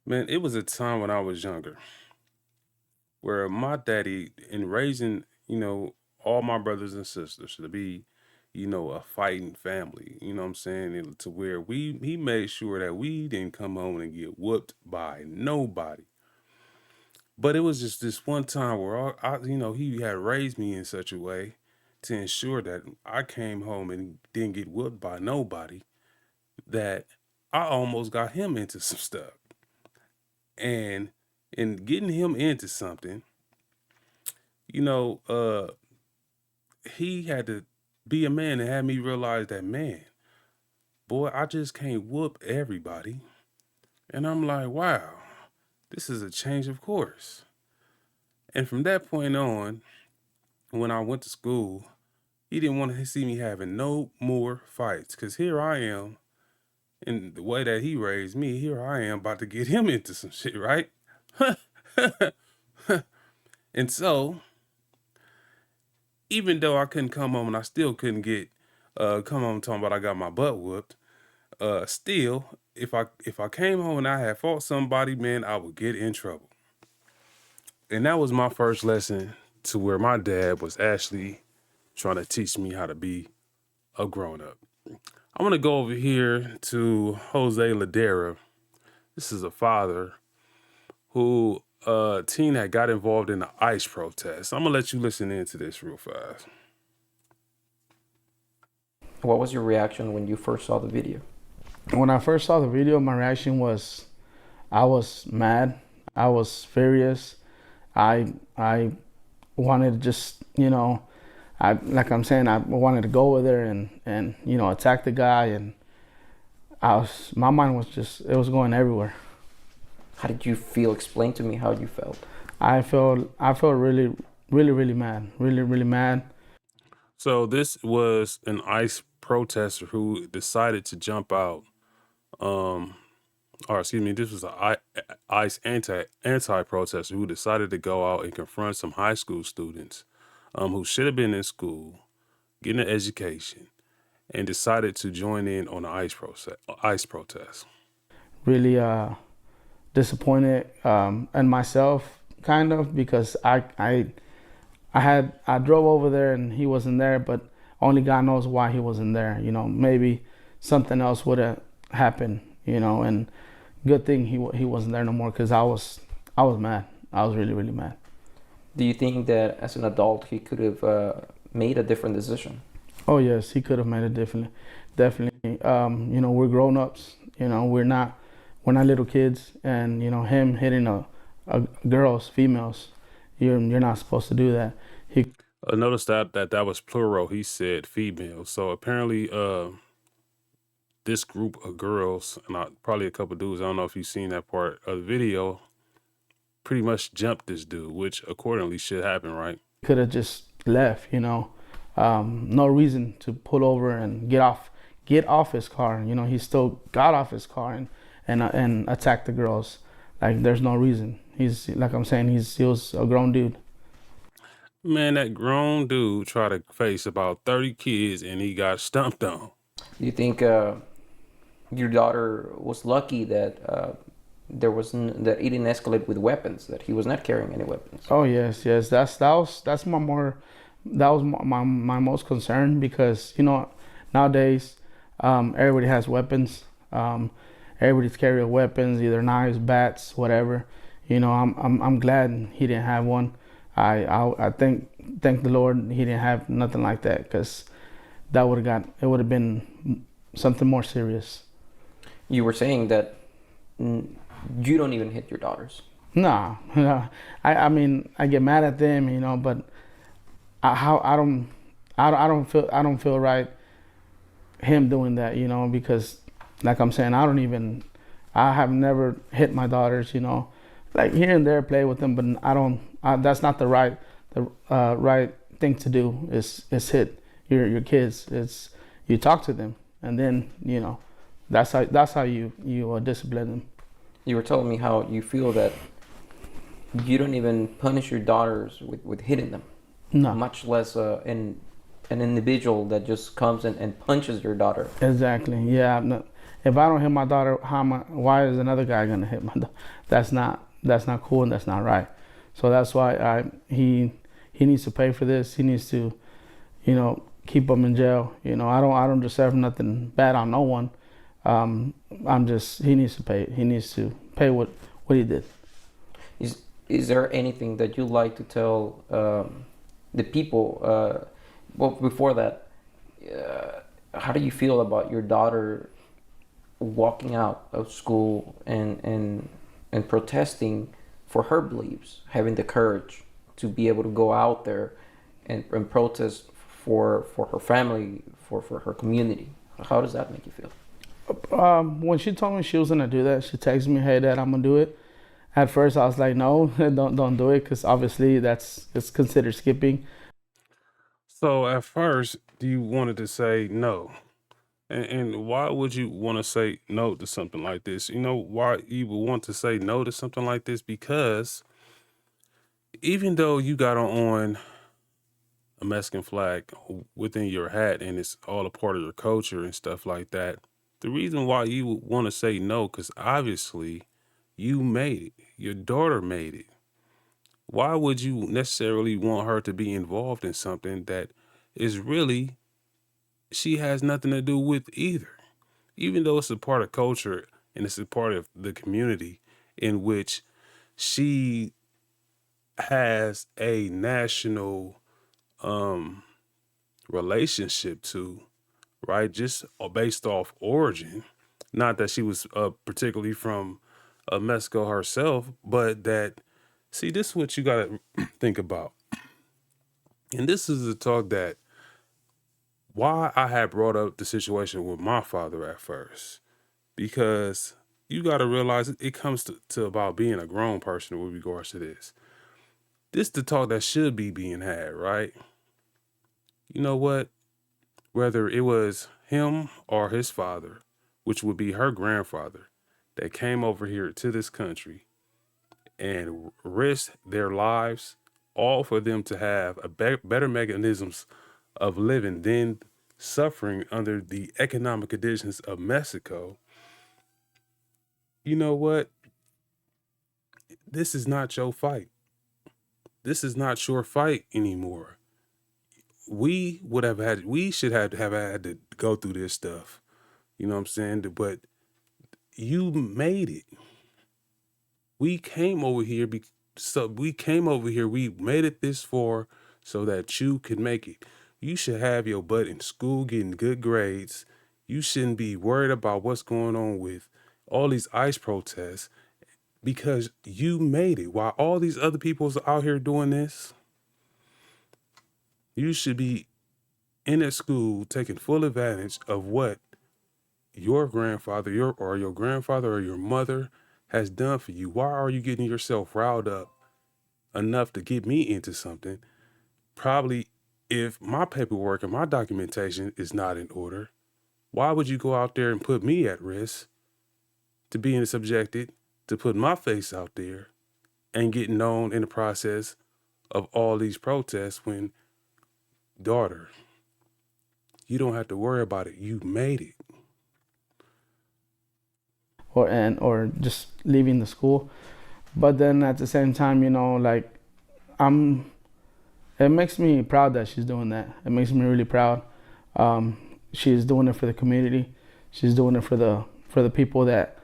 Man, it was a time when I was younger where my daddy, in raising, all my brothers and sisters to be, a fighting family, you know what I'm saying? And to where he made sure that we didn't come home and get whooped by nobody. But it was just this one time where he had raised me in such a way to ensure that I came home and didn't get whooped by nobody, that I almost got him into some stuff. And in getting him into something, you know, uh, he had to be a man and had me realize that, man, boy, I just can't whoop everybody. And I'm like, wow, this is a change of course. And from that point on, when I went to school, he didn't want to see me having no more fights. Cause here I am, in the way that he raised me, here I am about to get him into some shit, right? And so, even though I couldn't come home and I still couldn't get come home talking about I got my butt whooped, still, if I came home and I had fought somebody, man, I would get in trouble. And that was my first lesson to where my dad was actually trying to teach me how to be a grown up. I want to go over here to Jose Ladera. This is a father who teen had got involved in the ICE protest. I'm gonna let you listen into this real fast. What was your reaction when you first saw the video? When I first saw the video, my reaction was I was mad. I was furious. I wanted to just, I like I'm saying, I wanted to go over there and attack the guy, and my mind was just, it was going everywhere. How did you feel? Explain to me how you felt. I felt really, really, really mad. Really, really mad. So this was an ICE protester who decided to jump out. Um, or excuse me, this was a ICE anti protester who decided to go out and confront some high school students who should have been in school, getting an education, and decided to join in on the ICE protest. Really disappointed in myself, kind of, because I drove over there and he wasn't there, but only God knows why he wasn't there. Maybe something else would have happened. And good thing he wasn't there no more, because I was mad. I was really, really mad. Do you think that as an adult he could have made a different decision? Oh yes, he could have made it differently. Definitely. We're grown ups. We're not little kids, and him hitting a girls, females. You're not supposed to do that. He Notice that was plural. He said female. So apparently, this group of girls and probably a couple dudes. I don't know if you've seen that part of the video. Pretty much jumped this dude, which accordingly should happen, right? could have just left. No reason to pull over and get off his car. He still got off his car and attacked the girls. Like, there's no reason. He's, like I'm saying, he was a grown dude. Man, that grown dude tried to face about 30 kids and he got stumped on. Do you think your daughter was lucky that that it didn't escalate with weapons, that he was not carrying any weapons? Oh yes, yes. That's my most concern, because nowadays everybody has weapons. Everybody's carrying weapons, either knives, bats, whatever. I'm glad he didn't have one. I thank the Lord he didn't have nothing like that, because it would have been something more serious. You were saying that you don't even hit your daughters. No, no. I mean, I get mad at them, but I don't feel right him doing that, because, like I'm saying, I have never hit my daughters, like here and there, play with them, but that's not the right thing to do, is hit your kids. It's, you talk to them, and then that's how you discipline them. You were telling me how you feel that you don't even punish your daughters with hitting them. No. Much less an individual that just comes and punches your daughter. Exactly. Yeah. No, If I don't hit my daughter, why is another guy gonna hit my daughter? That's not cool and that's not right. So that's why he needs to pay for this. He needs to, keep him in jail. I don't deserve nothing bad on no one. I'm just he needs to pay. He needs to pay what he did. Is is there anything that you like to tell the people? Well, before that, how do you feel about your daughter walking out of school and protesting for her beliefs, having the courage to be able to go out there and protest for her family, for her community? How does that make you feel? When she told me she was gonna do that, she texted me, "Hey, Dad, I'm gonna do it." At first, I was like, "No, don't do it," because obviously it's considered skipping. So at first, you wanted to say no. And why would you want to say no to something like this? You know why you would want to say no to something like this? Because even though you got on a Mexican flag within your hat and it's all a part of your culture and stuff like that, the reason why you would want to say no, because obviously you made it, your daughter made it. Why would you necessarily want her to be involved in something that is really she has nothing to do with either? Even though it's a part of culture and it's a part of the community in which she has a national um relationship to, right? Just based off origin. Not that she was particularly from Mexico herself, but that, see, this is what you got to think about. And this is the talk that why I had brought up the situation with my father at first. Because you got to realize it comes to about being a grown person with regards to this. This the talk that should be being had, right? You know what? Whether it was him or his father, which would be her grandfather, that came over here to this country and risked their lives, all for them to have a better mechanisms of living than suffering under the economic conditions of Mexico. You know what? This is not your fight. This is not your fight anymore. We should have had to go through this stuff. You know what I'm saying? But you made it. We came over here we made it this far so that you could make it. You should have your butt in school getting good grades. You shouldn't be worried about what's going on with all these ICE protests because you made it. While all these other people's out here doing this, you should be in a school taking full advantage of what your grandfather, your grandfather or your mother has done for you. Why are you getting yourself riled up enough to get me into something? Probably if my paperwork and my documentation is not in order, why would you go out there and put me at risk to being subjected to put my face out there and get known in the process of all these protests when, daughter, you don't have to worry about it. You made it. Or just leaving the school. But then at the same time, like I'm it makes me proud that she's doing that. It makes me really proud. She's doing it for the community. She's doing it for the people that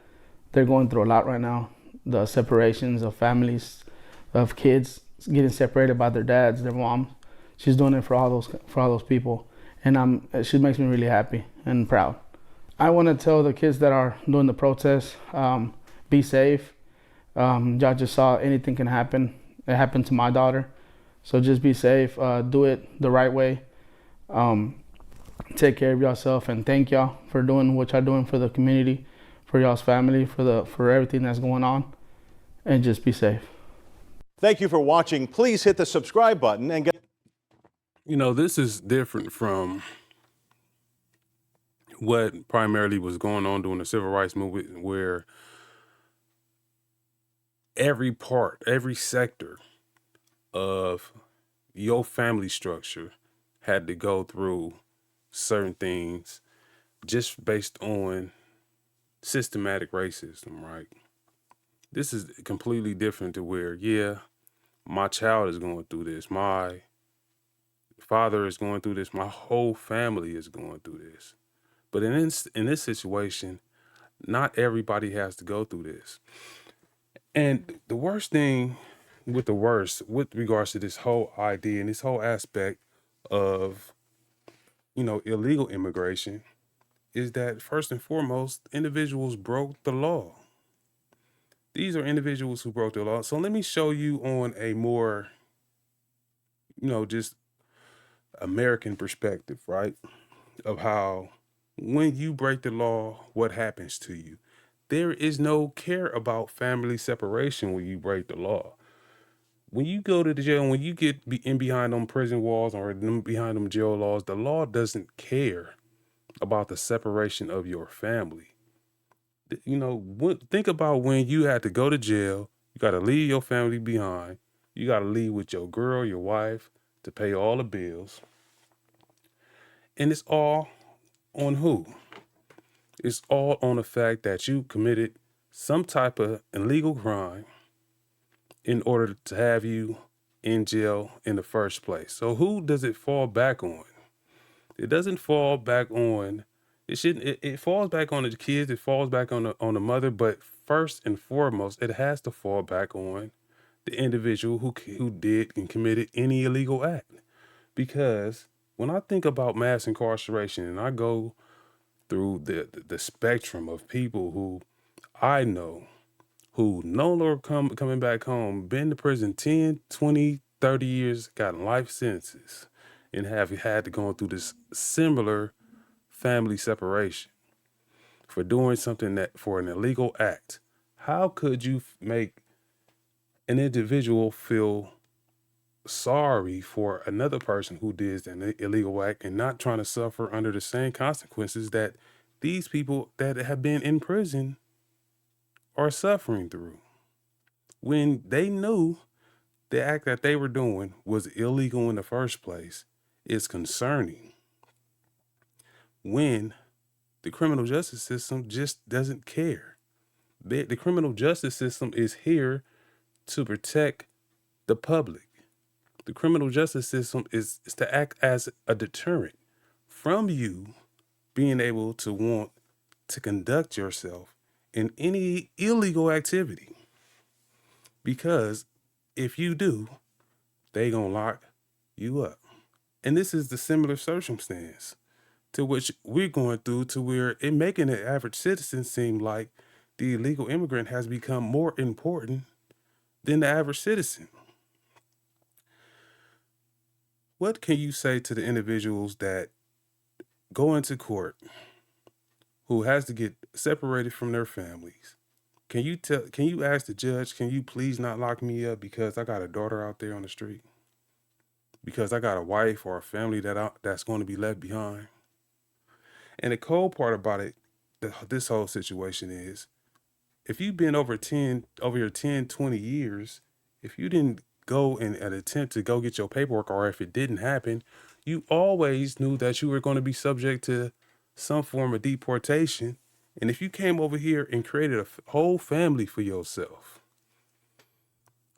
they're going through a lot right now. The separations of families, of kids getting separated by their dads, their moms. She's doing it for all those people, and she makes me really happy and proud. I want to tell the kids that are doing the protests, be safe. Y'all just saw anything can happen. It happened to my daughter. So just be safe. Do it the right way. Um, Take care of yourself, and thank y'all for doing what y'all doing for the community, for y'all's family, for everything that's going on, and just be safe. Thank you for watching. Please hit the subscribe button and get. You know, this is different from what primarily was going on during the civil rights movement, where every sector of your family structure had to go through certain things just based on systematic racism, right? This is completely different to where, yeah, my child is going through this, my father is going through this, my whole family is going through this. But in this situation, not everybody has to go through this. And the worst thing with the worst with regards to this whole idea and this whole aspect of, illegal immigration is that first and foremost, individuals broke the law. These are individuals who broke the law. So let me show you on a more, just American perspective, right? Of how when you break the law, what happens to you. There is no care about family separation when you break the law. When you go to the jail, when you get in behind them prison walls or behind them jail laws, the law doesn't care about the separation of your family. Think about when you had to go to jail, you got to leave your family behind. You got to leave with your girl, your wife to pay all the bills. And it's all on who? It's all on the fact that you committed some type of illegal crime in order to have you in jail in the first place. So who does it fall back on? It doesn't fall back on. It shouldn't. It falls back on the kids. It falls back on the mother. But first and foremost, it has to fall back on the individual who did and committed any illegal act. Because when I think about mass incarceration and I go through the spectrum of people who I know who no longer coming back home, been to prison 10, 20, 30 years, gotten life sentences, and have had to go through this similar family separation for doing something that for an illegal act. How could you make an individual feel sorry for another person who did an illegal act and not trying to suffer under the same consequences that these people that have been in prison are suffering through when they knew the act that they were doing was illegal in the first place? Is concerning when the criminal justice system just doesn't care. The criminal justice system is here to protect the public. The criminal justice system is to act as a deterrent from you being able to want to conduct yourself in any illegal activity. Because if you do, they gonna lock you up. And this is the similar circumstance to which we're going through, to where it making the average citizen seem like the illegal immigrant has become more important than the average citizen. What can you say to the individuals that go into court who has to get separated from their families? Can you ask the judge, can you please not lock me up because I got a daughter out there on the street? Because I got a wife or a family that's going to be left behind? And the cold part about it, this whole situation is, if you've been over your 10, 20 years, if you didn't go in an attempt to go get your paperwork, or if it didn't happen, you always knew that you were going to be subject to some form of deportation. And if you came over here and created a whole family for yourself,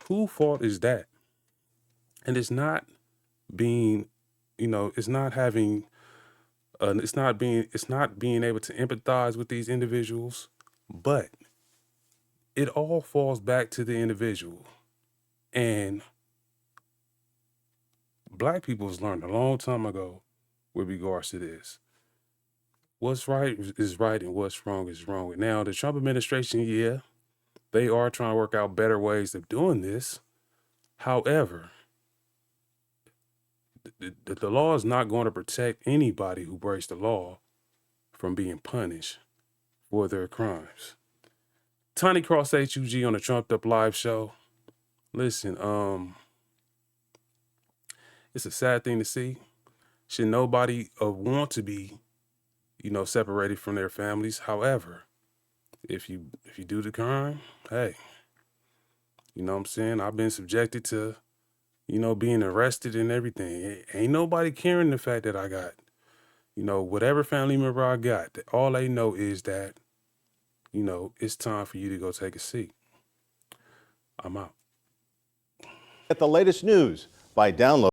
whose fault is that? And it's not being, it's not having, it's not being able to empathize with these individuals, but it all falls back to the individual. And Black people has learned a long time ago with regards to this. What's right is right and what's wrong is wrong. Now, the Trump administration, yeah, they are trying to work out better ways of doing this. However, the law is not going to protect anybody who breaks the law from being punished for their crimes. Tiny Cross-H.U.G on the Trumped Up Live show. Listen, it's a sad thing to see. Should nobody want to be, separated from their families? However, if you do the crime, hey, you know what I'm saying? I've been subjected to, being arrested and everything. Ain't nobody caring the fact that I got, whatever family member I got. All they know is that you know, it's time for you to go take a seat. I'm out. Get the latest news by downloading